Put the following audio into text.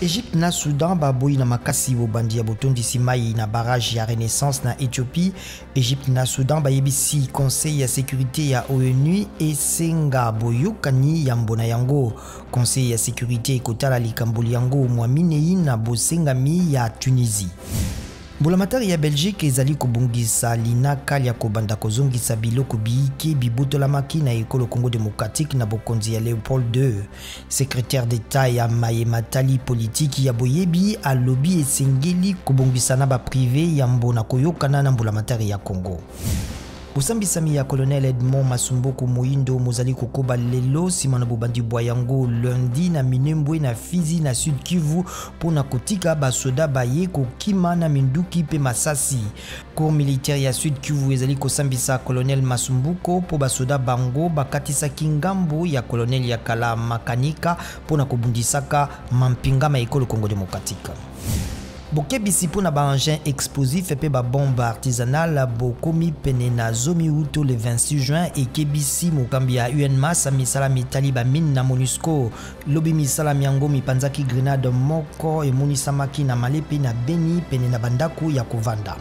Égypte na Soudan baboyi na makasi bobandi ya botondisi mai na barrage ya Renaissance na Éthiopie. Égypte na Soudan bayebisi Conseil ya sécurité ya ONU esenga boyokani ya mbona yango. Conseil ya sécurité ekotala likamboli yango mwaminei na bosengami ya Tunisie. Mbulamatari ya Belgique ezali kobungisa linaka ya kobanda kozongisa biloko biike bibotolamaki na ekolo Congo démocratique na bokonzi ya Léopold II. Secrétaire d'État ya mayematali politique ya boyebi alobi esengeli kobungisa na ba privé ya mbona koyokana na mbulamatari ya Congo. Usambisami ya Colonel Edmond Masumbuku Moindo mozali kokoba lelo sima na bobandi bwa yango lundi na Minembwe na Fizi na Sud Kivu pona kotika basoda baye kokima na minduki pe masasi. Corps militaire ya Sud Kivu ezali kosambisa Colonel Masumbuko po basoda bango bakatisa kingambo ya Colonel ya kala makanika pona kobundisaka mampinga ma ekolo Congo démocratique. Bokebisi pona ba engin explosif pe ba bombe artisanale bokomi pene na zomi uto le 26 juin et kebisi mokambi ya UNMAS misala mitali ba mine na MONUSCO lobi misala miango mipanzaki grenade moko emonisamaki na Malepe na Beni pene na bandaku ya kovanda.